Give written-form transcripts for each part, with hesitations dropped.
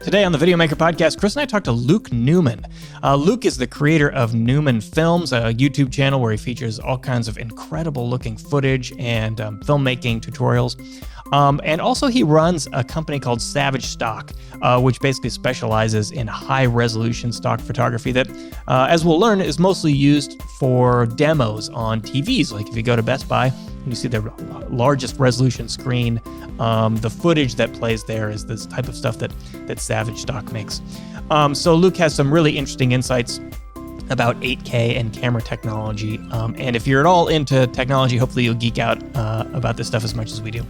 Today on the Videomaker podcast, Chris and I talked to Luke Neumann. Luke is the creator of Newman Films, a YouTube channel where he features all kinds of incredible looking footage and filmmaking tutorials. And also he runs a company called Savage Stock, which basically specializes in high resolution stock photography that, as we'll learn, is mostly used for demos on TVs. Like if you go to Best Buy and you see the largest resolution screen, the footage that plays there is this type of stuff that Savage Stock makes. So Luke has some really interesting insights about 8K and camera technology. And if you're at all into technology, hopefully you'll geek out about this stuff as much as we do.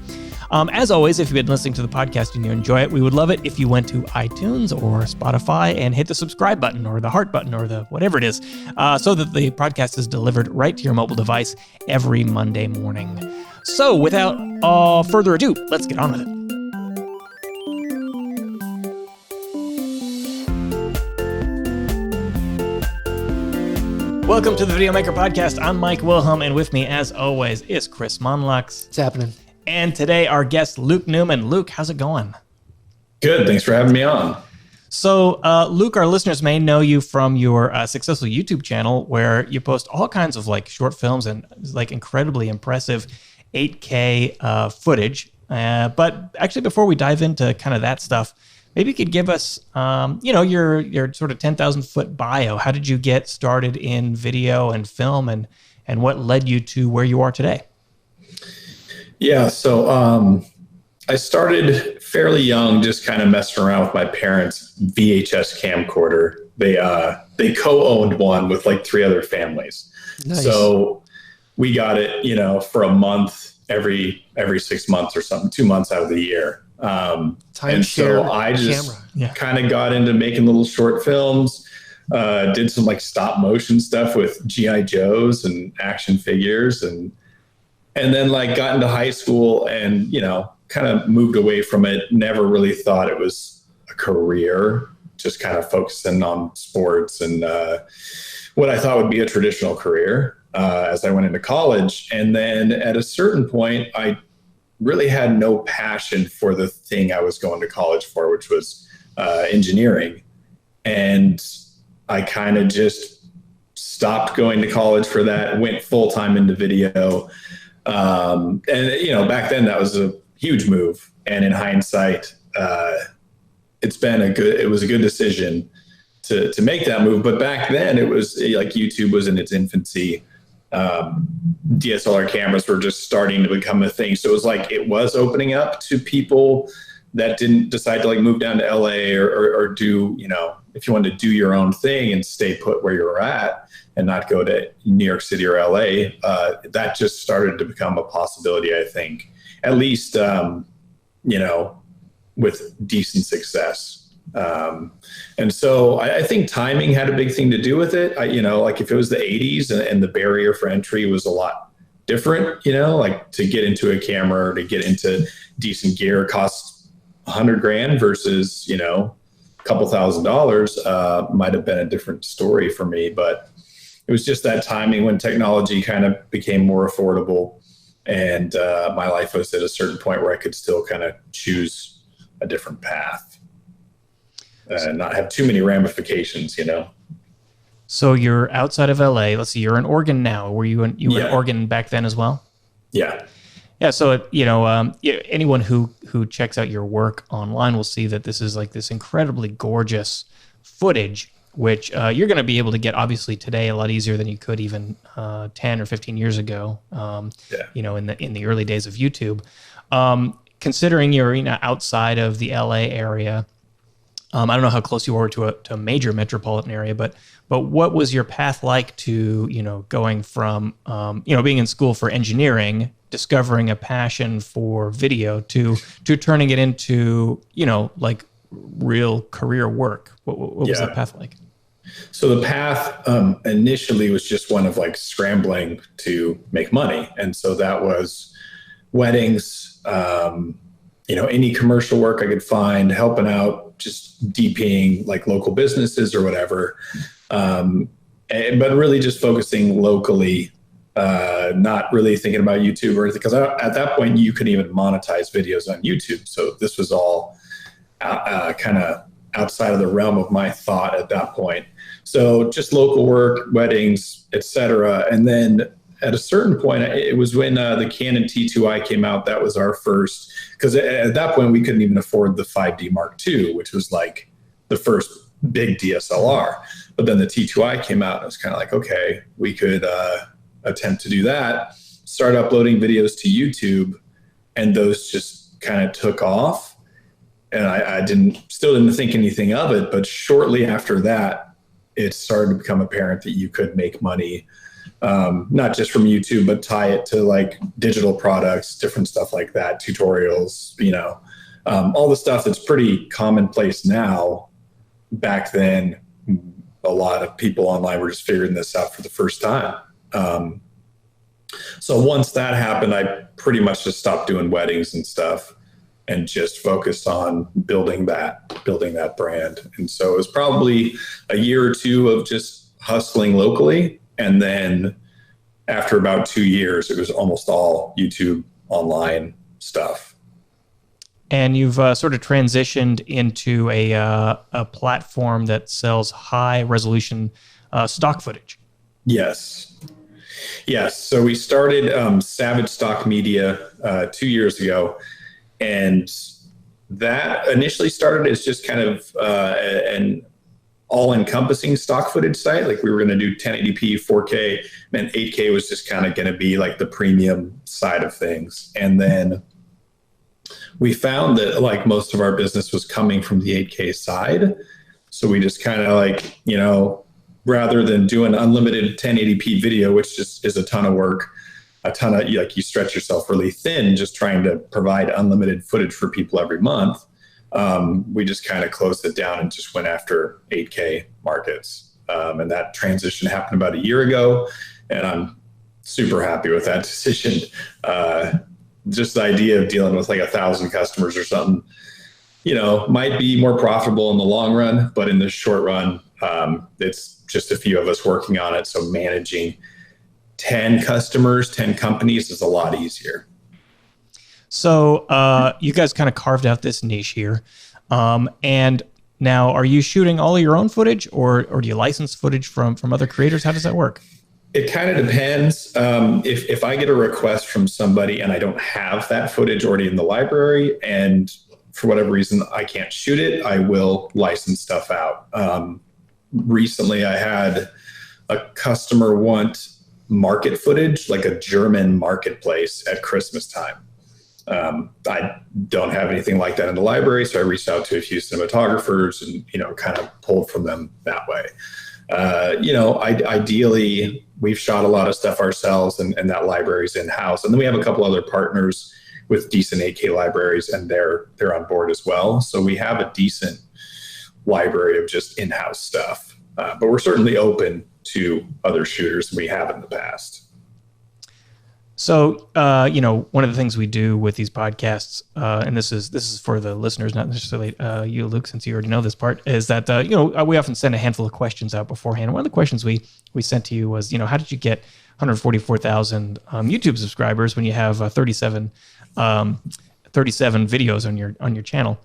As always, if you've been listening to the podcast and you enjoy it, we would love it if you went to iTunes or Spotify and hit the subscribe button or the heart button or the whatever it is, so that the podcast is delivered right to your mobile device every Monday morning. So without further ado, let's get on with it. Welcome to the Videomaker podcast. I'm Mike Wilhelm, and with me, as always, is Chris Monlux. What's happening? And today, our guest, Luke Neumann. Luke, how's it going? Good. Thanks for having me on. So, Luke, our listeners may know you from your successful YouTube channel where you post all kinds of like short films and like incredibly impressive 8K footage. But actually, before we dive into kind of that stuff, maybe you could give us, your sort of 10,000 foot bio. How did you get started in video and film, and what led you to where you are today? Yeah, so I started fairly young, just kind of messing around with my parents' VHS camcorder. They co-owned one with like 3 other families. Nice. So we got it, for a month every 6 months or something, 2 months out of the year. And so I just kind of got into making little short films, did some like stop motion stuff with G.I. Joes and action figures, and then like got into high school and, kind of moved away from it. Never really thought it was a career, just kind of focusing on sports and what I thought would be a traditional career as I went into college. And then at a certain point, I really had no passion for the thing I was going to college for, which was engineering. And I kind of just stopped going to college for that, went full-time into video. And back then that was a huge move. And in hindsight, it was a good decision to make that move. But back then it was like YouTube was in its infancy. DSLR cameras were just starting to become a thing. So it was like, it was opening up to people that didn't decide to like move down to LA or do, if you wanted to do your own thing and stay put where you're at and not go to New York City or LA, that just started to become a possibility, I think, at least, with decent success. And so I think timing had a big thing to do with it. Like if it was the 80s and the barrier for entry was a lot different, like to get into a camera or to get into decent gear costs $100,000 versus, a couple $1,000 might have been a different story for me. But it was just that timing when technology kind of became more affordable, and my life was at a certain point where I could still kind of choose a different path and not have too many ramifications, So you're outside of LA. Let's see, you're in Oregon now. Were you in Oregon back then as well? Yeah. Yeah. So, anyone who checks out your work online will see that this is like this incredibly gorgeous footage, which you're going to be able to get obviously today a lot easier than you could even 10 or 15 years ago, in the early days of YouTube. Considering you're outside of the LA area, I don't know how close you were to a major metropolitan area, but what was your path like to, going from, being in school for engineering, discovering a passion for video to turning it into, like real career work? What was that path like? So the path initially was just one of like scrambling to make money. And so that was weddings, any commercial work I could find, helping out, just DPing like local businesses or whatever. But really just focusing locally, not really thinking about YouTube or anything. Because at that point, you couldn't even monetize videos on YouTube. So this was all kind of outside of the realm of my thought at that point. So just local work, weddings, etc. And then at a certain point, it was when the Canon T2i came out. That was our first, because at that point we couldn't even afford the 5D Mark II, which was like the first big DSLR. But then the T2i came out, and it was kind of like, okay, we could attempt to do that. Start uploading videos to YouTube, and those just kind of took off. And I still didn't think anything of it. But shortly after that, it started to become apparent that you could make money, not just from YouTube, but tie it to like digital products, different stuff like that, tutorials, all the stuff that's pretty commonplace now. Back then, a lot of people online were just figuring this out for the first time. So once that happened, I pretty much just stopped doing weddings and stuff and just focused on building that brand. And so it was probably a year or two of just hustling locally. And then after about 2 years, it was almost all YouTube online stuff. And you've sort of transitioned into a platform that sells high resolution stock footage. Yes. So we started Savage Stock Media 2 years ago. And that initially started as just kind of an all-encompassing stock footage site. Like we were going to do 1080p, 4K, and 8K was just kind of going to be like the premium side of things. And then we found that like most of our business was coming from the 8K side. So we just kind of like, rather than do an unlimited 1080p video, which just is a ton of work, you stretch yourself really thin just trying to provide unlimited footage for people every month. We just kind of closed it down and just went after 8K markets. And that transition happened about a year ago, and I'm super happy with that decision. Just the idea of dealing with like 1,000 customers or something, might be more profitable in the long run, but in the short run, it's just a few of us working on it. So managing 10 customers, 10 companies is a lot easier. So you guys kind of carved out this niche here. And now, are you shooting all of your own footage, or do you license footage from other creators? How does that work? It kind of depends. If I get a request from somebody and I don't have that footage already in the library, and for whatever reason I can't shoot it, I will license stuff out. Recently, I had a customer want market footage, like a German marketplace at Christmas time. I don't have anything like that in the library, so I reached out to a few cinematographers and kind of pulled from them that way. Ideally, we've shot a lot of stuff ourselves, and that library's in-house. And then we have a couple other partners with decent 8K libraries, and they're on board as well. So we have a decent library of just in-house stuff. But we're certainly open to other shooters than we have in the past. So, one of the things we do with these podcasts, and this is for the listeners, not necessarily you, Luke, since you already know this part, is that, we often send a handful of questions out beforehand. One of the questions we sent to you was, how did you get 144,000 YouTube subscribers when you have 37 videos on your channel?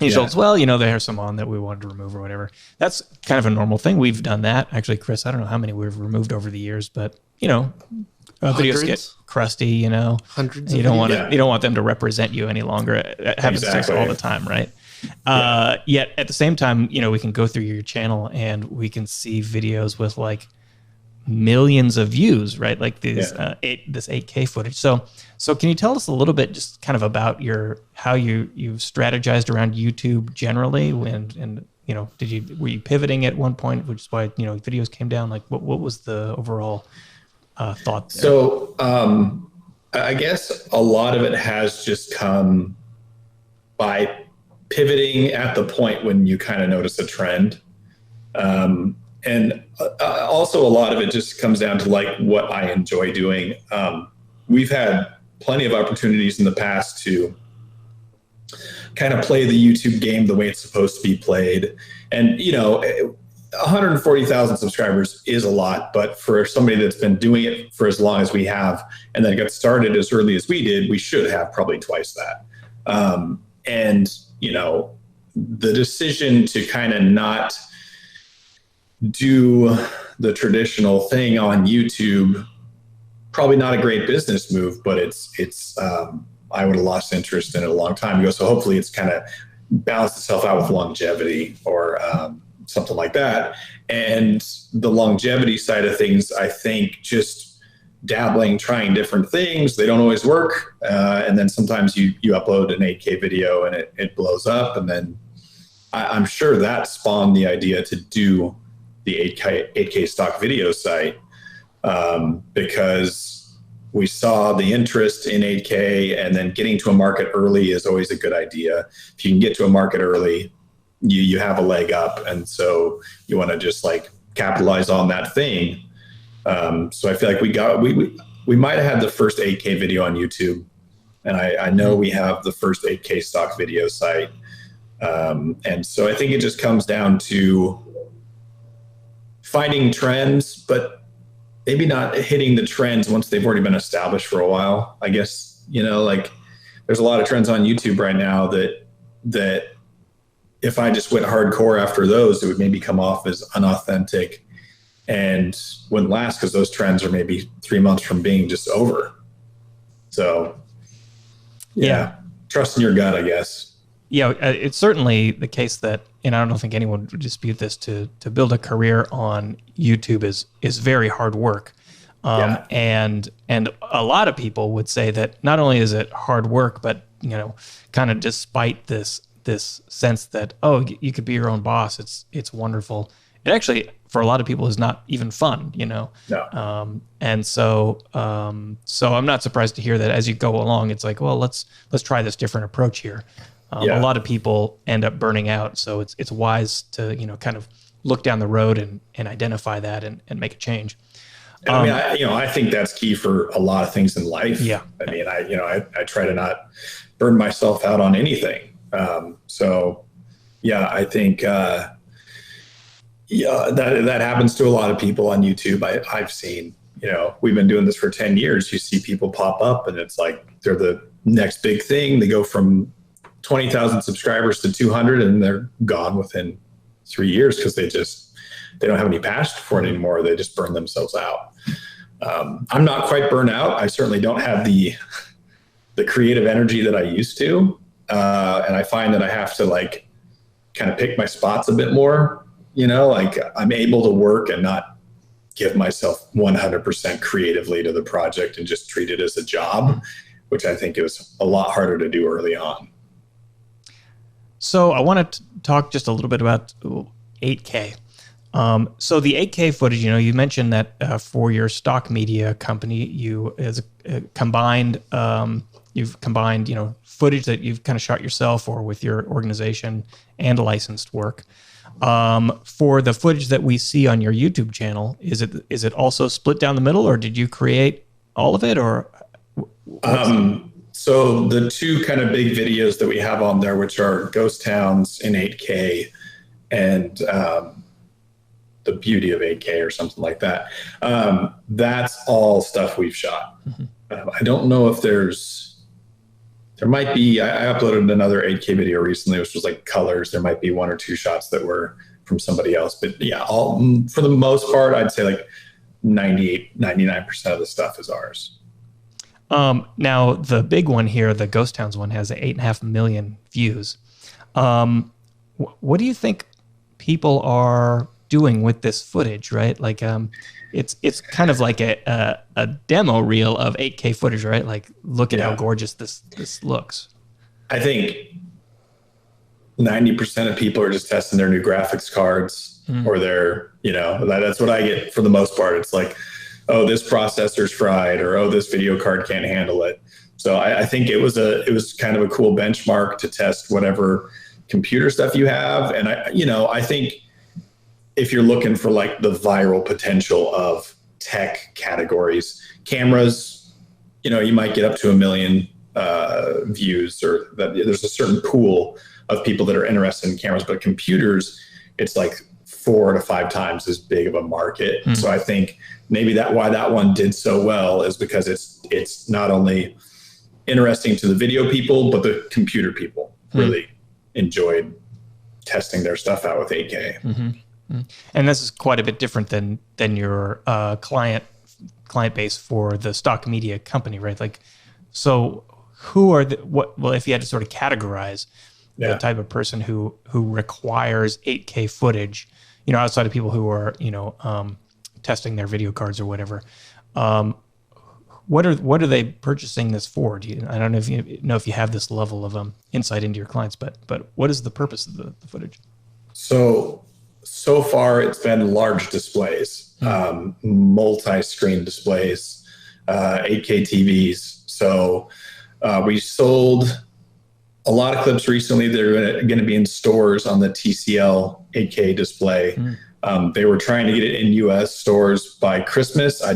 And you told us, well, there's some on that we wanted to remove or whatever. That's kind of a normal thing. We've done that. Actually, Chris, I don't know how many we've removed over the years, but, videos get crusty, Hundreds. You don't want them to represent you any longer. It happens to us all the time, right? Yet at the same time, we can go through your channel and we can see videos with like millions of views, right? Like this 8K footage. So can you tell us a little bit just kind of about how you've strategized around YouTube generally, and were you pivoting at one point, which is why videos came down? Like what was the overall thought there? So I guess a lot of it has just come by pivoting at the point when you kind of notice a trend. And also a lot of it just comes down to like what I enjoy doing. We've had plenty of opportunities in the past to kind of play the YouTube game the way it's supposed to be played. And, 140,000 subscribers is a lot, but for somebody that's been doing it for as long as we have, and then got started as early as we did, we should have probably twice that. And, the decision to kind of not do the traditional thing on YouTube, probably not a great business move, but it's I would have lost interest in it a long time ago. So hopefully it's kind of balanced itself out with longevity or something like that. And the longevity side of things, I think just dabbling, trying different things, they don't always work. And then sometimes you upload an 8K video and it blows up. And then I'm sure that spawned the idea to do the 8K stock video site, because we saw the interest in 8K, and then getting to a market early is always a good idea. If you can get to a market early, you have a leg up. And so you want to just like capitalize on that thing. So I feel like we might have had the first 8K video on YouTube, and I know we have the first 8K stock video site. And so I think it just comes down to finding trends, but maybe not hitting the trends once they've already been established for a while. I guess, like there's a lot of trends on YouTube right now that if I just went hardcore after those, it would maybe come off as unauthentic and wouldn't last, because those trends are maybe 3 months from being just over. So yeah. Trust in your gut, I guess. Yeah, it's certainly the case that, and I don't think anyone would dispute this, to build a career on YouTube is very hard work. And a lot of people would say that not only is it hard work, but, kind of despite this sense that, oh, you could be your own boss, it's wonderful. It actually, for a lot of people, is not even fun, No. And so I'm not surprised to hear that as you go along, it's like, well, let's try this different approach here. A lot of people end up burning out, so it's wise to kind of look down the road and identify that and make a change. I think that's key for a lot of things in life. Yeah. I mean, I try to not burn myself out on anything. So yeah, I think that happens to a lot of people on YouTube. I've seen, we've been doing this for 10 years. You see people pop up and it's like they're the next big thing. They go from 20,000 subscribers to 200 and they're gone within 3 years because they don't have any passion for it anymore. They just burn themselves out. I'm not quite burnt out. I certainly don't have the creative energy that I used to. And I find that I have to like kind of pick my spots a bit more, like I'm able to work and not give myself 100% creatively to the project and just treat it as a job, which I think it was a lot harder to do early on. So I want to talk just a little bit about 8K. So the 8K footage, you mentioned that for your stock media company, you've combined, footage that you've kind of shot yourself or with your organization and licensed work. For the footage that we see on your YouTube channel, is it also split down the middle, or did you create all of it, or? So the two kind of big videos that we have on there, which are Ghost Towns in 8K and The Beauty of 8K or something like that, that's all stuff we've shot. Mm-hmm. I don't know if there might be, I uploaded another 8K video recently, which was like colors. There might be 1 or 2 shots that were from somebody else. But yeah, for the most part, I'd say like 99% of the stuff is ours. Now, the big one here, the Ghost Towns one, has 8.5 million views. What do you think people are doing with this footage, right? Like, it's kind of like a demo reel of 8K footage, right? Like, look at how gorgeous this looks. I think 90% of people are just testing their new graphics cards, or that's what I get for the most part. It's like, oh, this processor's fried, or oh, this video card can't handle it. So I think it was kind of a cool benchmark to test whatever computer stuff you have. And I think if you're looking for like the viral potential of tech categories, cameras, you might get up to 1 million views, or that there's a certain pool of people that are interested in cameras, but computers, it's like 4 to 5 times as big of a market. Mm-hmm. So I think maybe why that one did so well is because it's not only interesting to the video people, but the computer people really enjoyed testing their stuff out with 8K. And this is quite a bit different than your client base for the stock media company, right? Like, so who are if you had to sort of categorize the type of person who requires 8K footage, outside of people who are, testing their video cards or whatever, what are they purchasing this for? I don't know if you have this level of insight into your clients, but what is the purpose of the footage? So far it's been large displays, multi-screen displays, 8K TVs. So we sold a lot of clips recently. They're going to be in stores on the TCL 8K display. They were trying to get it in US stores by Christmas. I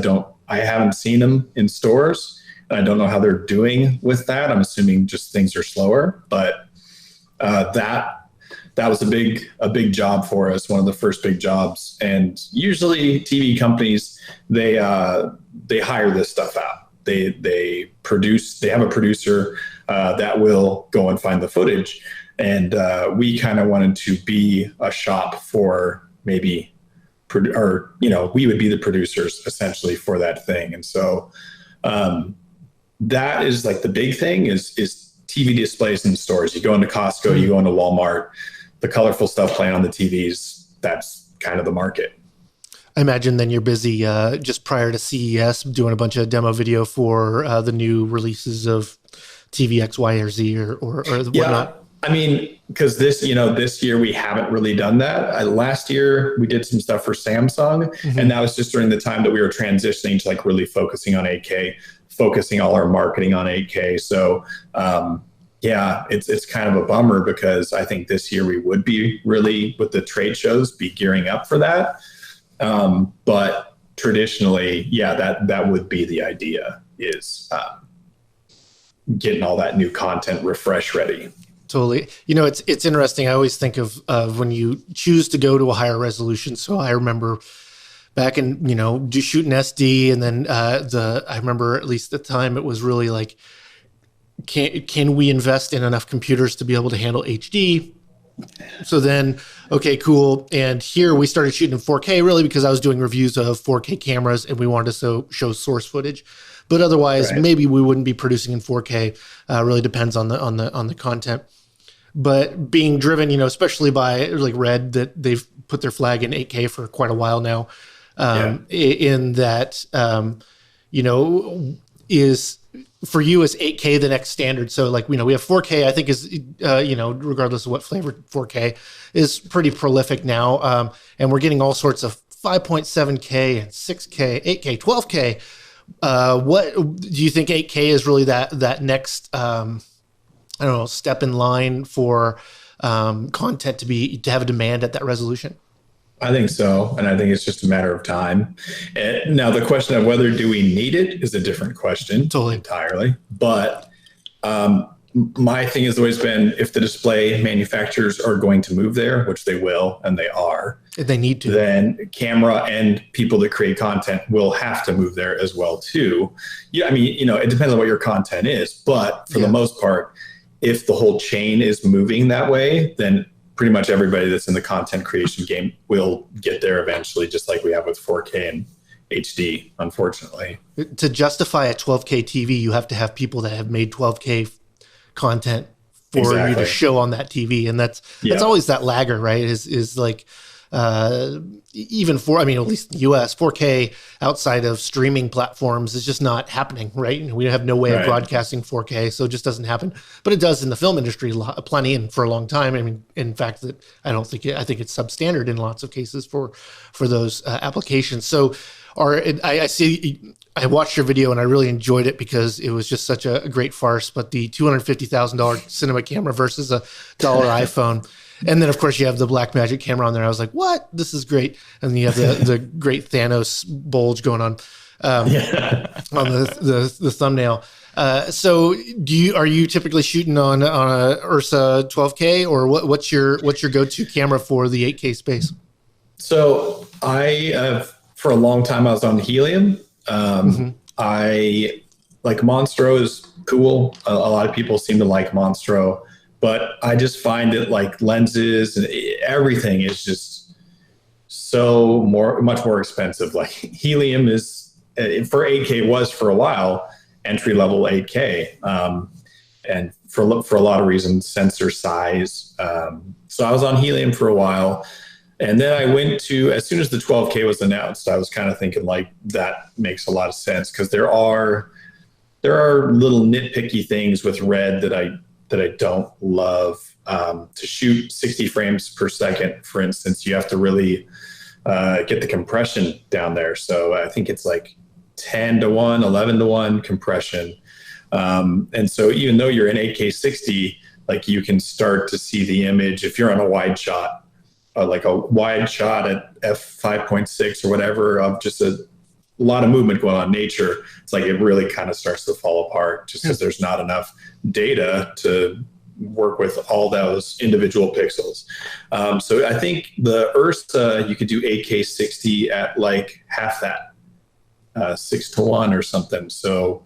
haven't seen them in stores, and I don't know how they're doing with that. I'm assuming just things are slower, but that was a big job for us, one of the first big jobs. And usually TV companies, they hire this stuff out. They have a producer that will go and find the footage. And we kind of wanted to be a shop for maybe, we would be the producers essentially for that thing. And so that is like the big thing is TV displays in stores. You go into Costco, you go into Walmart, the colorful stuff playing on the TVs, that's kind of the market. I imagine then you're busy just prior to CES doing a bunch of demo video for the new releases of TV X, Y, or Z or whatnot. Yeah, I mean, because this year we haven't really done that. Last year we did some stuff for Samsung, and that was just during the time that we were transitioning to like really focusing on 8K, focusing all our marketing on 8K. So yeah, it's kind of a bummer because I think this year we would be really, with the trade shows, be gearing up for that. But traditionally, yeah, that would be the idea, is getting all that new content refresh ready. Totally. It's interesting. I always think of when you choose to go to a higher resolution. So I remember back in, shooting SD, and then I remember at least at the time it was really like, can we invest in enough computers to be able to handle HD? So then, okay, cool. And here we started shooting in 4K really because I was doing reviews of 4K cameras and we wanted to show source footage. But otherwise, maybe we wouldn't be producing in 4K. Really depends on the content. But being driven, especially by like Red, that they've put their flag in 8K for quite a while now. In that, is for you is 8K the next standard. So like, we have 4K, I think is, regardless of what flavor 4K is pretty prolific now. And we're getting all sorts of 5.7K and 6K, 8K, 12K. What do you think 8K is really that next, step in line for content to have a demand at that resolution? I think so. And I think it's just a matter of time. And now the question of whether do we need it is a different question. Totally. Entirely. But my thing has always been, if the display manufacturers are going to move there, which they will, and they are, they need to, then camera and people that create content will have to move there as well too. Yeah, I mean, it depends on what your content is, but for the most part, if the whole chain is moving that way, then pretty much everybody that's in the content creation game will get there eventually, just like we have with 4K and HD, unfortunately. To justify a 12K TV, you have to have people that have made 12K content for you to show on that TV. And that's always that lagger, right? Is like, even at least in the US, 4K outside of streaming platforms is just not happening, right? We have no way of broadcasting 4K, so it just doesn't happen. But it does in the film industry plenty, and for a long time. I mean, in fact, I think it's substandard in lots of cases for those applications. So, I watched your video and I really enjoyed it because it was just such a great farce. But the $250,000 cinema camera versus $1 iPhone. And then, of course, you have the Blackmagic camera on there. I was like, what? This is great. And then you have the great Thanos bulge going on on the thumbnail. So are you typically shooting on a Ursa 12K, or what's your go-to camera for the 8K space? So for a long time, I was on Helium. I like Monstro is cool. A lot of people seem to like Monstro. but I just find it like lenses and everything is just so much more expensive. Like helium is for 8K was for a while entry level 8K, and for a lot of reasons, sensor size. So I was on helium for a while, and then I went to, as soon as the 12K was announced, I was kind of thinking like that makes a lot of sense, because there are little nitpicky things with red that I don't love. To shoot 60 frames per second, for instance, you have to really get the compression down there. So I think it's like 10-1, 11-1 compression. And so even though you're in 8K 60, like you can start to see the image if you're on a wide shot, like a wide shot at f5.6 or whatever, of just a lot of movement going on in nature. It's like it really kind of starts to fall apart just because there's not enough data to work with all those individual pixels. So I think the Ursa, you could do 8K 60 at like half that, 6-1 or something. So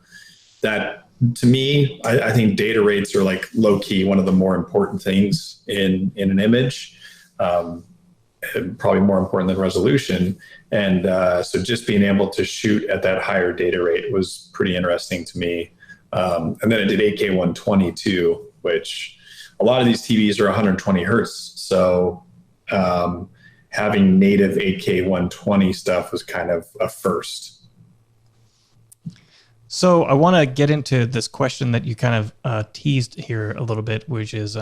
that, to me, I think data rates are like low key one of the more important things in an image, probably more important than resolution. And so just being able to shoot at that higher data rate was pretty interesting to me. And then I did 8K 120 too, which a lot of these TVs are 120 hertz. So having native 8K 120 stuff was kind of a first. So I want to get into this question that you kind of teased here a little bit, which is,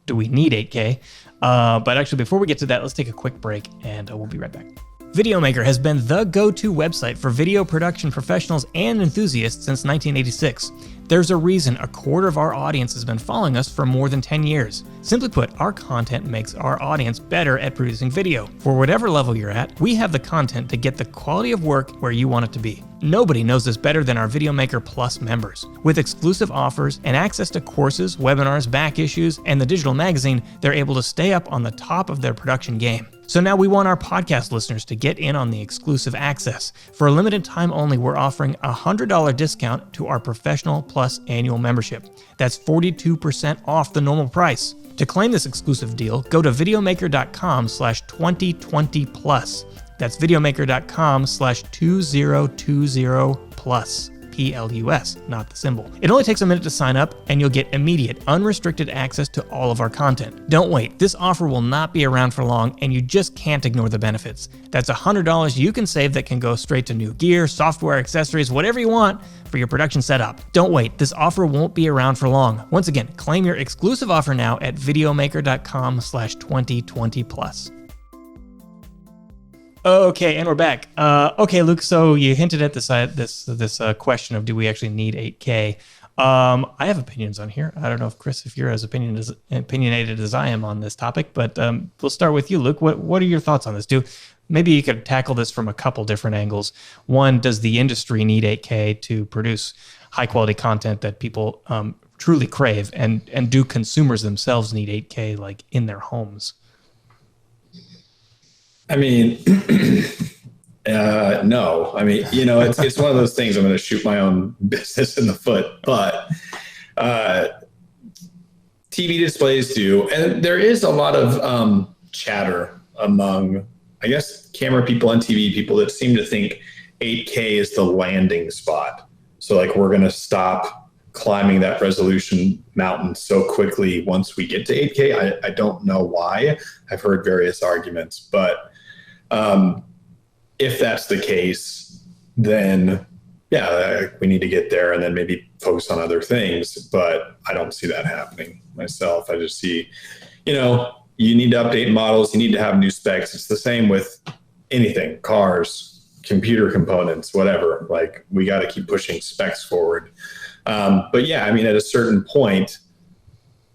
do we need 8K? But actually, before we get to that, let's take a quick break, and we'll be right back. Videomaker has been the go-to website for video production professionals and enthusiasts since 1986. There's a reason a quarter of our audience has been following us for more than 10 years. Simply put, our content makes our audience better at producing video. For whatever level you're at, we have the content to get the quality of work where you want it to be. Nobody knows this better than our Videomaker Plus members. With exclusive offers and access to courses, webinars, back issues, and the digital magazine, they're able to stay up on the top of their production game. So now we want our podcast listeners to get in on the exclusive access. For a limited time only, we're offering a $100 discount to our Professional Plus annual membership. That's 42% off the normal price. To claim this exclusive deal, go to videomaker.com/2020plus. That's videomaker.com/2020plus. PLUS, not the symbol. It only takes a minute to sign up, and you'll get immediate, unrestricted access to all of our content. Don't wait. This offer will not be around for long, and you just can't ignore the benefits. That's $100 you can save that can go straight to new gear, software, accessories, whatever you want for your production setup. Don't wait. This offer won't be around for long. Once again, claim your exclusive offer now at videomaker.com/2020plus. Okay, and we're back. Okay, Luke. So you hinted at this question of, do we actually need 8K? I have opinions on here. I don't know if Chris, if you're as opinionated as I am on this topic, but we'll start with you, Luke. What are your thoughts on this? Maybe you could tackle this from a couple different angles. One, does the industry need 8K to produce high quality content that people truly crave, and do consumers themselves need 8K like in their homes? I mean, no. I mean, it's one of those things. I'm going to shoot my own business in the foot, but TV displays do, and there is a lot of chatter among, I guess, camera people and TV people that seem to think 8K is the landing spot. So, like, we're going to stop climbing that resolution mountain so quickly once we get to 8K. I don't know why. I've heard various arguments, but if that's the case, then yeah, we need to get there and then maybe focus on other things. But I don't see that happening myself. I just see, you need to update models. You need to have new specs. It's the same with anything, cars, computer components, whatever. Like, we got to keep pushing specs forward. But yeah, I mean, at a certain point,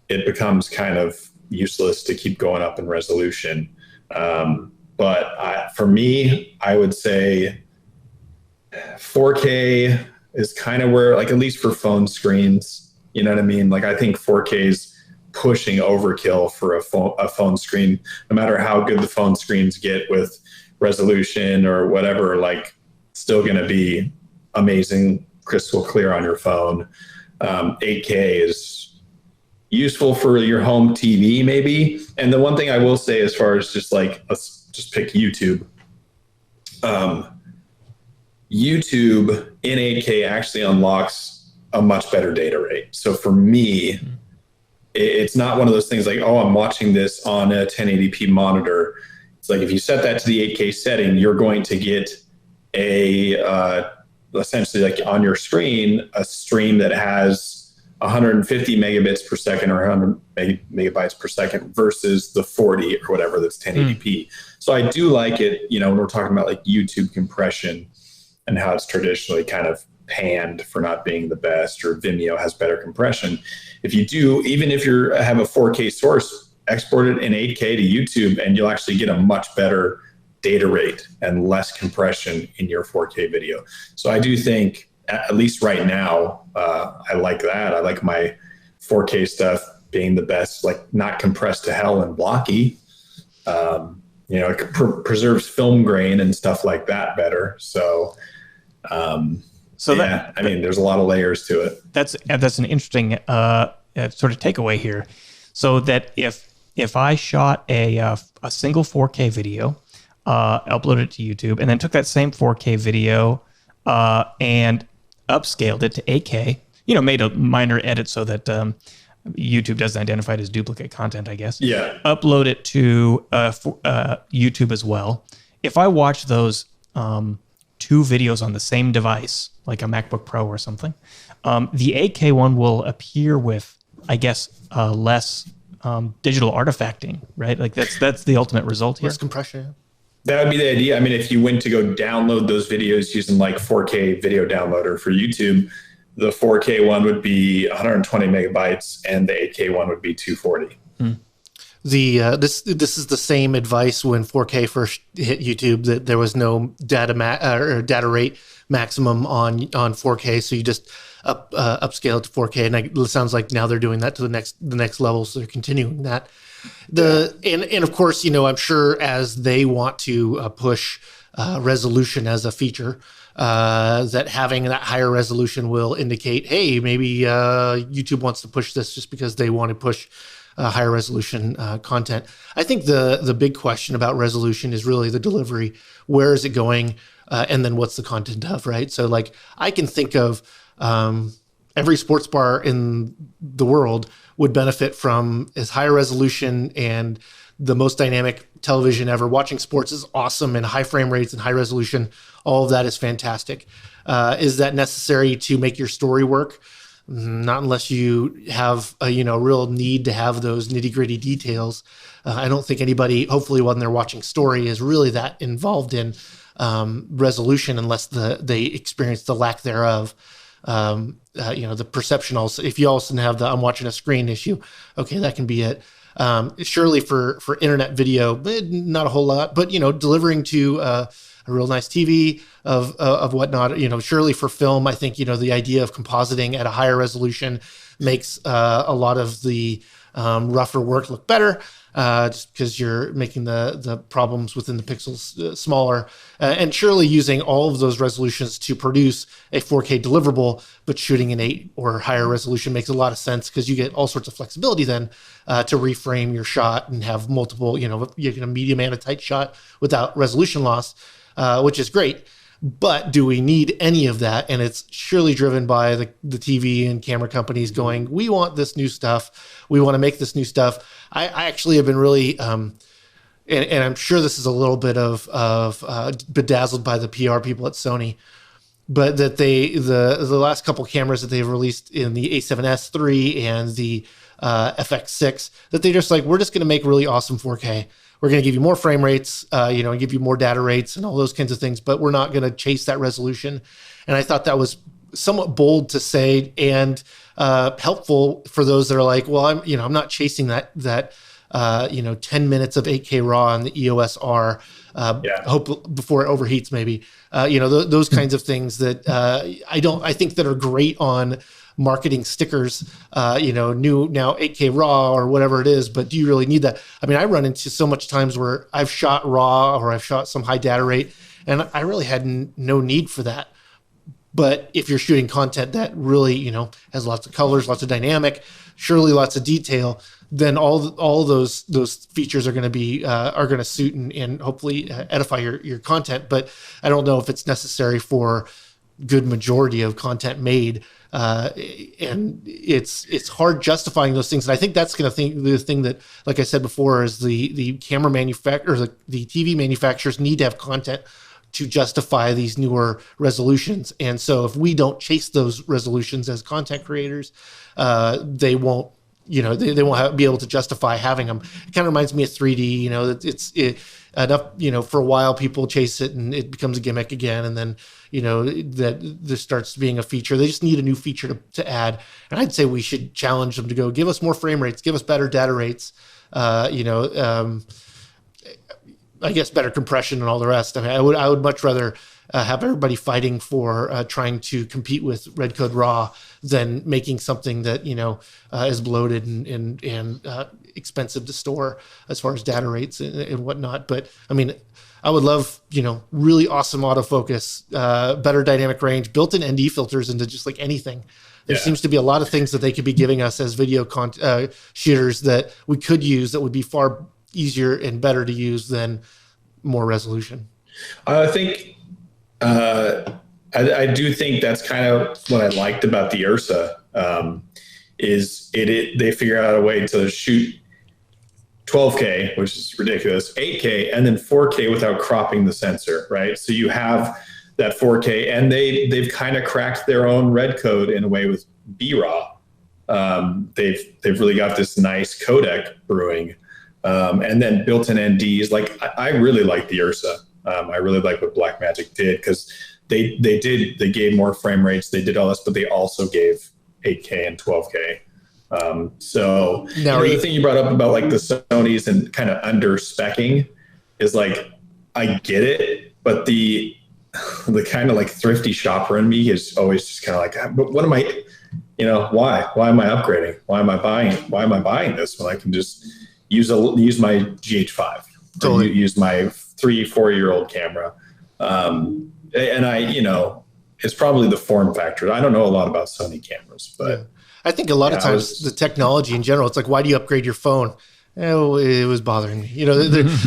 it becomes kind of useless to keep going up in resolution. But for me, I would say 4K is kind of where, like, at least for phone screens, you know what I mean? Like, I think 4K is pushing overkill for a phone screen, no matter how good the phone screens get with resolution or whatever, like, still going to be amazing, crystal clear on your phone. 8K is useful for your home TV maybe. And the one thing I will say, as far as just like, let's just pick YouTube. YouTube in 8K actually unlocks a much better data rate. So for me, it's not one of those things like, oh, I'm watching this on a 1080p monitor. It's like, if you set that to the 8K setting, you're going to get essentially like on your screen, a stream that has 150 megabits per second or 100 megabytes per second versus the 40 or whatever that's 1080p. So I do like it, when we're talking about like YouTube compression and how it's traditionally kind of panned for not being the best, or Vimeo has better compression. If you do, even if you have a 4K source, export it in 8K to YouTube, and you'll actually get a much better data rate and less compression in your 4K video. So I do think, at least right now, I like that. I like my 4K stuff being the best, like not compressed to hell and blocky. It preserves film grain and stuff like that better. So, there's a lot of layers to it. That's an interesting sort of takeaway here. So that if I shot a single 4K video, uploaded it to YouTube, and then took that same 4K video and upscaled it to 8K, made a minor edit so that YouTube doesn't identify it as duplicate content, I guess. Yeah. Upload it to YouTube as well. If I watch those two videos on the same device, like a MacBook Pro or something, the 8K one will appear with, I guess, less digital artifacting, right? Like that's the ultimate result here. Less compression. That would be the idea. I mean, if you went to go download those videos using like 4K video downloader for YouTube, the 4K one would be 120 megabytes and the 8K one would be 240. This is the same advice when 4K first hit YouTube, that there was no data rate maximum on 4K, so you just upscale it to 4K, and it sounds like now they're doing that to the next level, so they're continuing that. And of course, I'm sure as they want to push resolution as a feature, that having that higher resolution will indicate, hey, maybe YouTube wants to push this just because they want to push higher resolution content. I think the big question about resolution is really the delivery. Where is it going? And then what's the content of, right? So like I can think of every sports bar in the world would benefit from as higher resolution and the most dynamic television ever. Watching sports is awesome, and high frame rates and high resolution. All of that is fantastic. Is that necessary to make your story work? Not unless you have a real need to have those nitty gritty details. I don't think anybody, hopefully when they're watching story, is really that involved in resolution unless they experience the lack thereof. The perception also. If you also have the I'm watching a screen issue, okay, that can be it. Surely for internet video, not a whole lot, but delivering to a real nice TV of whatnot. Surely for film, I think the idea of compositing at a higher resolution makes a lot of the rougher work look better, just because you're making the problems within the pixels smaller. And surely using all of those resolutions to produce a 4K deliverable, but shooting an 8 or higher resolution makes a lot of sense, because you get all sorts of flexibility then to reframe your shot and have multiple, you get a medium and a tight shot without resolution loss, which is great. But do we need any of that? And it's surely driven by the TV and camera companies going, we want this new stuff. We want to make this new stuff. I actually have been really, and I'm sure this is a little bit of bedazzled by the PR people at Sony, but that the last couple cameras that they've released in the A7S III and the FX6, that they just like, we're just going to make really awesome 4K. We're going to give you more frame rates, and give you more data rates and all those kinds of things, but we're not going to chase that resolution. And I thought that was somewhat bold to say, and helpful for those that are like, well, I'm not chasing that 10 minutes of 8K raw on the EOS R. Hope before it overheats, maybe. Those kinds of things that I think that are great on marketing stickers, new now 8K raw or whatever it is, but do you really need that? I mean, I run into so much times where I've shot raw or I've shot some high data rate, and I really had no need for that. But if you're shooting content that really, has lots of colors, lots of dynamic, surely lots of detail, then all those features are going to suit and hopefully edify your content. But I don't know if it's necessary for good majority of content made. And it's hard justifying those things. And I think that's going to the thing that, like I said before, is the camera manufacturer, the TV manufacturers need to have content to justify these newer resolutions. And so if we don't chase those resolutions as content creators, they won't, they won't be able to justify having them. It kind of reminds me of 3D, it's enough, for a while people chase it and it becomes a gimmick again. And then, that this starts being a feature. They just need a new feature to add. And I'd say we should challenge them to go, give us more frame rates, give us better data rates, I guess better compression and all the rest. I mean, I would much rather have everybody fighting for trying to compete with Red Code Raw than making something that is bloated and expensive to store as far as data rates and whatnot. But I mean, I would love really awesome autofocus, better dynamic range, built-in ND filters into just like anything. There seems to be a lot of things that they could be giving us as video shooters that we could use that would be far easier and better to use than more resolution. I think I do think that's kind of what I liked about the Ursa, is they figure out a way to shoot 12K, which is ridiculous, 8K, and then 4K without cropping the sensor, right? So you have that 4K, and they've kind of cracked their own red code in a way with B-RAW. They've really got this nice codec brewing, and then built-in NDs. Like I really like the Ursa. I really like what Blackmagic did, because they gave more frame rates, they did all this, but they also gave 8K and 12K. So now the thing you brought up about like the Sonys and kind of under specking is like, I get it, but the kind of like thrifty shopper in me is always just kind of like, but what am I, why am I upgrading? Why am I buying this when I can just use my GH5 or use my 3-4-year-old camera? And it's probably the form factor. I don't know a lot about Sony cameras, but I think a lot of times the technology in general, it's like, why do you upgrade your phone? Oh, it was bothering me.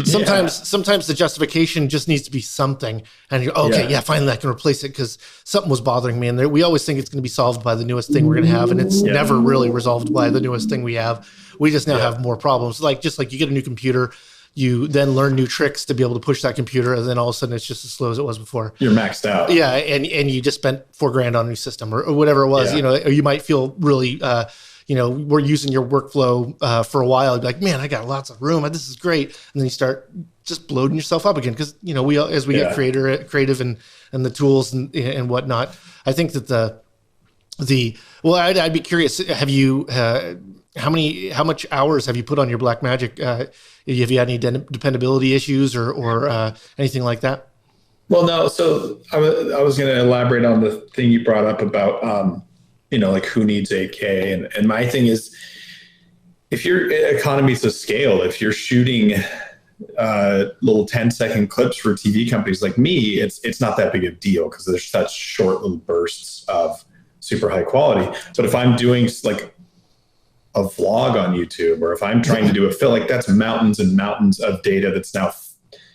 Sometimes the justification just needs to be something. And you're finally I can replace it because something was bothering me. And we always think it's going to be solved by the newest thing we're going to have. And it's never really resolved by the newest thing we have. We just now have more problems. Just like you get a new computer, you then learn new tricks to be able to push that computer, and then all of a sudden it's just as slow as it was before. You're maxed out. Yeah, and you just spent $4,000 on a new system or whatever it was. Or you might feel really, we're using your workflow for a while. You'd be like, man, I got lots of room. This is great. And then you start just bloating yourself up again because we get creative and the tools and whatnot. I think that I'd be curious. Have you how much hours have you put on your Blackmagic? Have you had any dependability issues or anything like that? Well, no. So I was going to elaborate on the thing you brought up about, like who needs 8K. And my thing is, if your economies of scale, if you're shooting little 10-second clips for TV companies like me, it's not that big a deal because there's such short little bursts of super high quality. But if I'm doing like a vlog on YouTube, or if I'm trying to do a film, like that's mountains and mountains of data that's now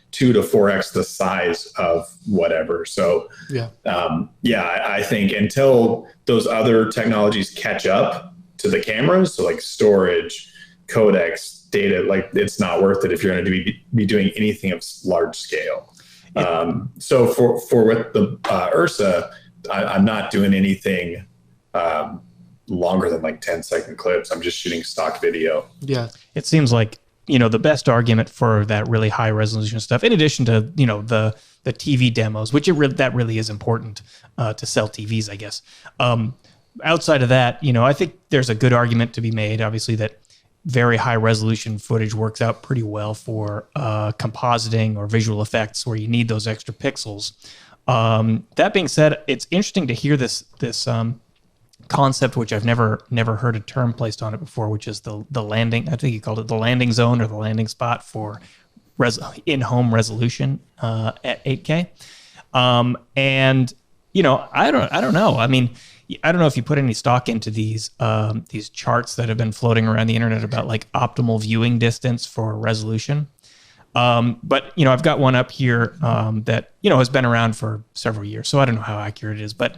2 to 4x the size of whatever. So I think until those other technologies catch up to the cameras, so like storage, codecs, data, like it's not worth it if you're going to be doing anything of large scale. So for with the Ursa, I'm not doing anything longer than like 10-second clips. I'm just shooting stock video. Yeah. It seems like, the best argument for that really high resolution stuff, in addition to, the TV demos, which that really is important to sell TVs, I guess. Outside of that, I think there's a good argument to be made, obviously, that very high resolution footage works out pretty well for compositing or visual effects where you need those extra pixels. That being said, it's interesting to hear this concept, which I've never heard a term placed on it before, which is the landing. I think you called it the landing zone or the landing spot for in-home resolution at 8K. And I don't know. I mean, I don't know if you put any stock into these charts that have been floating around the internet about like optimal viewing distance for resolution. But I've got one up here that has been around for several years, so I don't know how accurate it is. But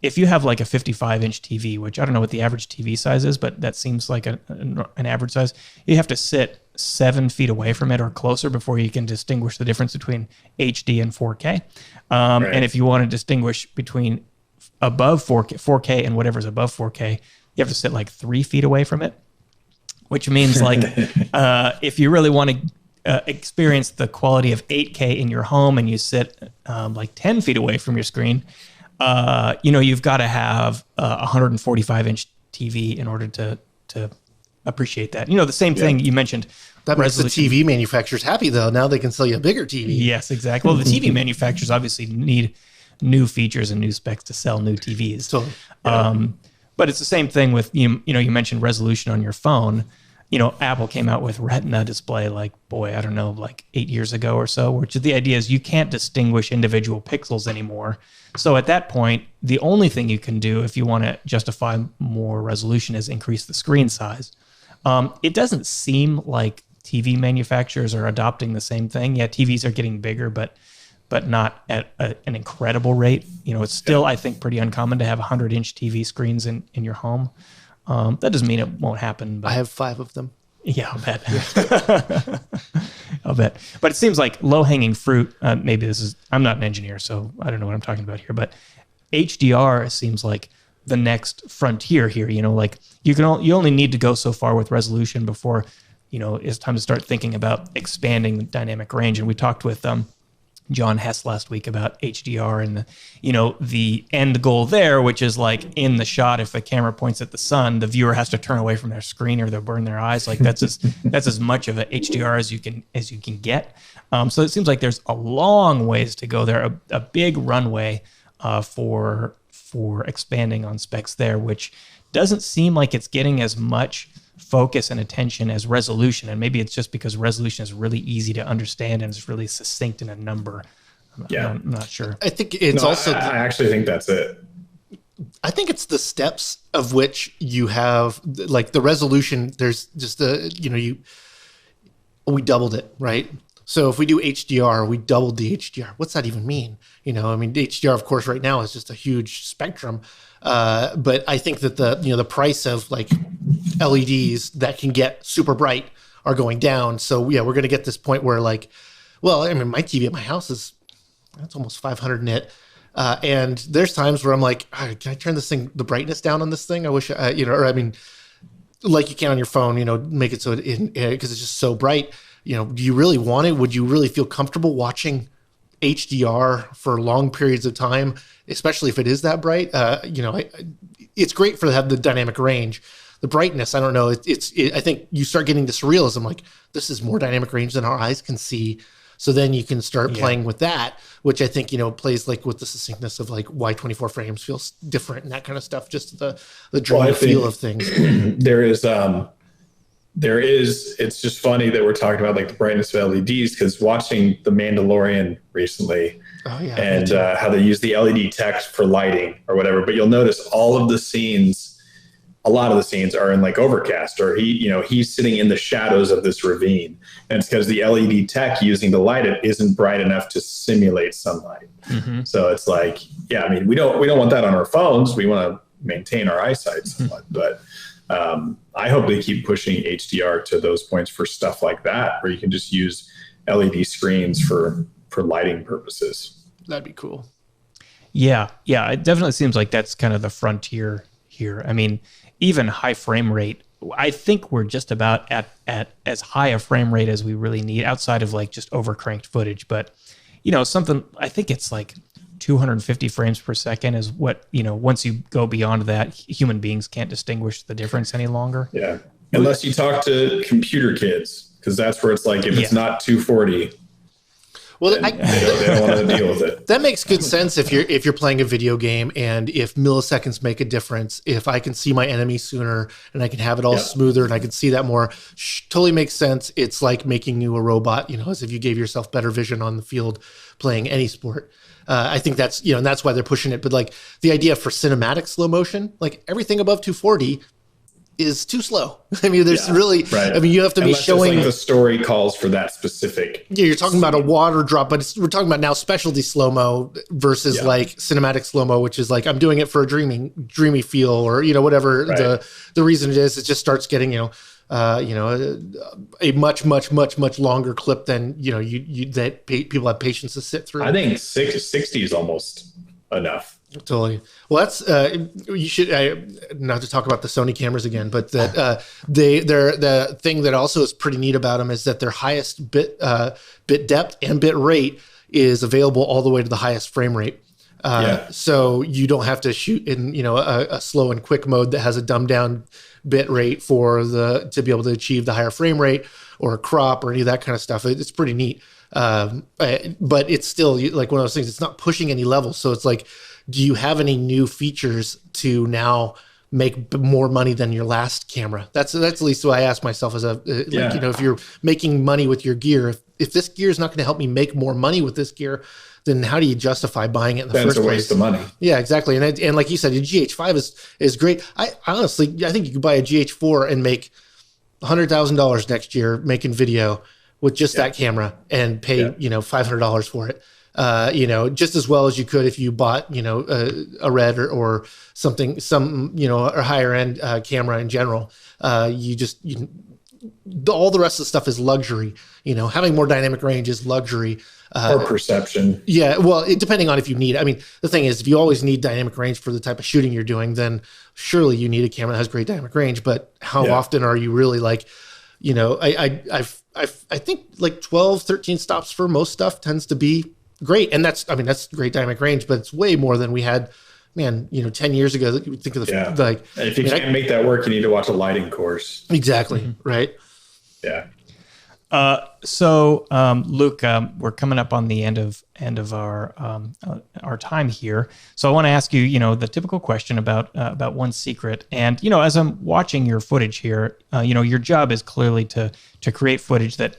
if you have like a 55-inch TV, which I don't know what the average TV size is, but that seems like an average size, you have to sit 7 feet away from it or closer before you can distinguish the difference between HD and 4K. Right. And if you want to distinguish between above 4K and whatever's above 4K, you have to sit like 3 feet away from it, which means like if you really want to experience the quality of 8K in your home and you sit like 10 feet away from your screen, you've got to have a 145-inch TV in order to appreciate that. The same thing you mentioned. That makes the TV manufacturers happy, though. Now they can sell you a bigger TV. Yes, exactly. Well, the TV manufacturers obviously need new features and new specs to sell new TVs. Totally. But it's the same thing with, you mentioned resolution on your phone. Apple came out with Retina display like 8 years ago or so, which the idea is you can't distinguish individual pixels anymore. So at that point, the only thing you can do if you want to justify more resolution is increase the screen size. It doesn't seem like TV manufacturers are adopting the same thing. Yeah, TVs are getting bigger, but not at an incredible rate. It's still, I think, pretty uncommon to have 100-inch TV screens in your home. That doesn't mean it won't happen. But I have 5 of them. Yeah, I'll bet. I'll bet. But it seems like low-hanging fruit. Maybe I'm not an engineer, so I don't know what I'm talking about here. But HDR seems like the next frontier here. Like you only need to go so far with resolution before, it's time to start thinking about expanding the dynamic range. And we talked with John Hess last week about HDR and the end goal there, which is like in the shot, if a camera points at the sun, the viewer has to turn away from their screen or they'll burn their eyes. Like that's as much of a HDR as you can get. So it seems like there's a long ways to go there, a big runway for expanding on specs there, which doesn't seem like it's getting as much focus and attention as resolution. And maybe it's just because resolution is really easy to understand and it's really succinct in a number. I'm not sure. I think it's I actually think that's it. I think it's the steps of which you have, like the resolution. There's just we doubled it, right? So if we do HDR, we doubled the HDR. What's that even mean? HDR, of course, right now is just a huge spectrum. But I think that the price of like LEDs that can get super bright are going down. So yeah, we're going to get this point where like, my TV at my house that's almost 500 nit. And there's times where I'm like, can I turn the brightness down on this thing? I wish, like you can on your phone, make it so because it's just so bright. Do you really want it? Would you really feel comfortable watching HDR for long periods of time, especially if it is that bright? It's great to have the dynamic range. The brightness, I don't know. I think you start getting to surrealism, like this is more dynamic range than our eyes can see. So then you can start playing with that, which I think, plays like with the succinctness of like why 24 frames feels different and that kind of stuff, just the dreamy feel of things. It's just funny that we're talking about like the brightness of LEDs, because watching The Mandalorian recently and how they use the LED tech for lighting or whatever, but you'll notice a lot of the scenes are in like overcast, or he's sitting in the shadows of this ravine, and it's because the LED tech using to light it isn't bright enough to simulate sunlight. Mm-hmm. So it's like, we don't want that on our phones. We want to maintain our eyesight somewhat, but I hope they keep pushing HDR to those points for stuff like that, where you can just use LED screens for lighting purposes. That'd be cool. Yeah. It definitely seems like that's kind of the frontier here. Even high frame rate, I think we're just about at as high a frame rate as we really need, outside of like just overcranked footage. But, something, I think it's like 250 frames per second is what, once you go beyond that, human beings can't distinguish the difference any longer. Yeah. Unless you talk to computer kids, because that's where it's like, if it's not 240. Well, they don't want to deal with it. That makes good sense if you're playing a video game, and if milliseconds make a difference, if I can see my enemy sooner and I can have it all smoother and I can see that more, totally makes sense. It's like making you a robot, as if you gave yourself better vision on the field playing any sport. I think that's, and that's why they're pushing it. But like the idea for cinematic slow motion, like everything above 240 is too slow. I mean, there's really, right. I mean, you have to be showing like the story calls for that specific. Yeah, you're talking about a water drop, but we're talking about now specialty slow-mo versus like cinematic slow-mo, which is like, I'm doing it for a dreamy feel, or, whatever the reason it is. It just starts getting, a much longer clip than, that people have patience to sit through. I think 60 is almost enough. Totally. Well, that's you should not to talk about the Sony cameras again, but that they're the thing that also is pretty neat about them is that their highest bit depth and bit rate is available all the way to the highest frame rate. So you don't have to shoot in a slow and quick mode that has a dumbed down bit rate to be able to achieve the higher frame rate or a crop or any of that kind of stuff. It's pretty neat. But it's still like one of those things. It's not pushing any levels, so it's like, do you have any new features to now make more money than your last camera? That's at least what I ask myself as if you're making money with your gear, if this gear is not going to help me make more money with this gear, then how do you justify buying it in the first place? That's a waste of money. Yeah, exactly. And like you said, the GH5 is great. I honestly think you could buy a GH4 and make $100,000 next year making video with just that camera and pay $500 for it. Just as well as you could if you bought, a Red or something, or higher end camera in general. All the rest of the stuff is luxury. Having more dynamic range is luxury. Or perception. Yeah, well, depending on if you need. I mean, the thing is, if you always need dynamic range for the type of shooting you're doing, then surely you need a camera that has great dynamic range. But how often are you really like, I think like 12, 13 stops for most stuff tends to be great. And that's great dynamic range, but it's way more than we had, 10 years ago. That you would think of and if you can't make that work, you need to watch a lighting course. Exactly. Mm-hmm. Right. Yeah. So Luke, we're coming up on the end of our time here. So I want to ask you, the typical question about one secret. And as I'm watching your footage here, your job is clearly to create footage that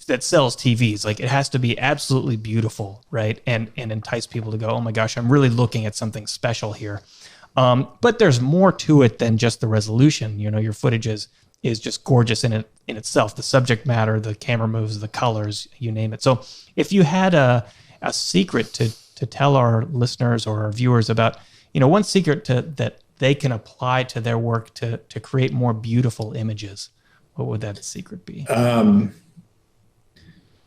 that sells TVs. Like, it has to be absolutely beautiful, right? And entice people to go, oh my gosh, I'm really looking at something special here. But there's more to it than just the resolution. Your footage is just gorgeous in itself. The subject matter, the camera moves, the colors, you name it. So if you had a secret to tell our listeners or our viewers about, one secret that they can apply to their work to create more beautiful images, what would that secret be?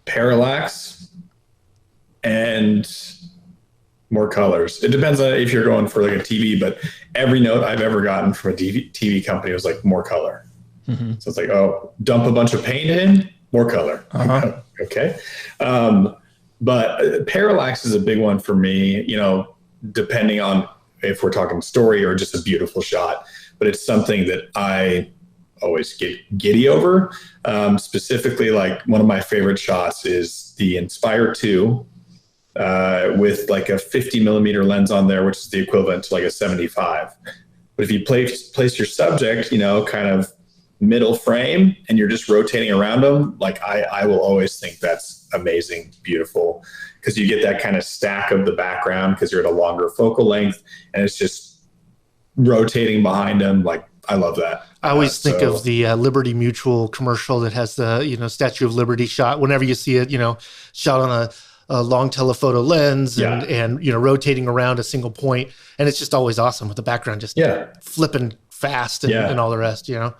Parallax and more colors. It depends on if you're going for like a TV, but every note I've ever gotten from a TV company was like more color. Mm-hmm. So it's like, dump a bunch of paint in, more color. Uh-huh. Okay. But parallax is a big one for me, depending on if we're talking story or just a beautiful shot, but it's something that I always get giddy over. Specifically, like one of my favorite shots is the Inspire 2 with like a 50 millimeter lens on there, which is the equivalent to like a 75. But if you place your subject, kind of middle frame and you're just rotating around them, like I will always think that's amazing, beautiful, because you get that kind of stack of the background because you're at a longer focal length and it's just rotating behind them. Like, I love that. I always think of the Liberty Mutual commercial that has the, Statue of Liberty shot. Whenever you see it, shot on a long telephoto lens and rotating around a single point. And it's just always awesome with the background just flipping fast and all the rest, And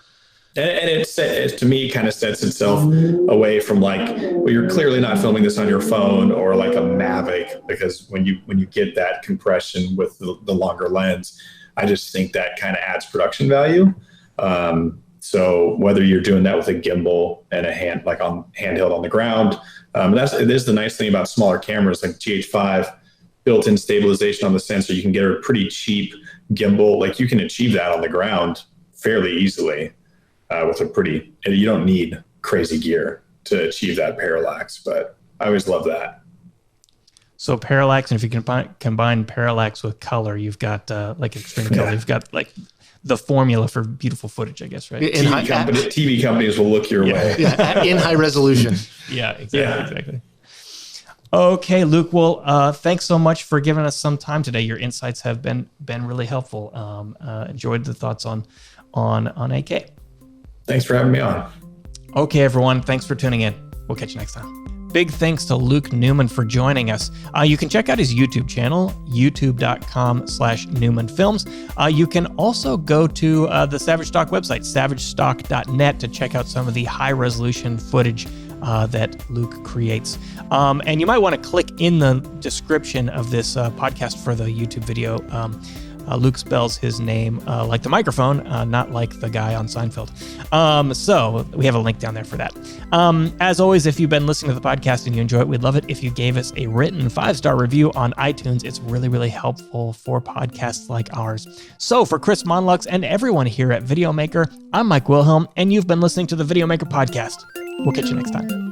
it to me kind of sets itself away from like, well, you're clearly not filming this on your phone or like a Mavic, because when you get that compression with the longer lens, I just think that kind of adds production value. So whether you're doing that with a gimbal and handheld on the ground, it is the nice thing about smaller cameras like GH5, built-in stabilization on the sensor. You can get a pretty cheap gimbal. Like, you can achieve that on the ground fairly easily. You don't need crazy gear. to achieve that parallax, but I always love that. So parallax, and if you combine parallax with color, you've got like extreme color. You've got like the formula for beautiful footage, I guess, right? TV companies will look your way. Yeah, in high resolution. Yeah, exactly. Okay, Luke. Well, thanks so much for giving us some time today. Your insights have been really helpful. Enjoyed the thoughts on AK. Thanks for having me on. Okay, everyone. Thanks for tuning in. We'll catch you next time. Big thanks to Luke Neumann for joining us. You can check out his YouTube channel, youtube.com/NewmanFilms. You can also go to the Savage Stock website, savagestock.net, to check out some of the high resolution footage that Luke creates. And you might want to click in the description of this podcast for the YouTube video. Luke spells his name like the microphone, not like the guy on Seinfeld. So we have a link down there for that. As always, if you've been listening to the podcast and you enjoy it, we'd love it if you gave us a written 5-star review on iTunes. It's really, really helpful for podcasts like ours. So for Chris Monlux and everyone here at Videomaker, I'm Mike Wilhelm, and you've been listening to the Videomaker podcast. We'll catch you next time.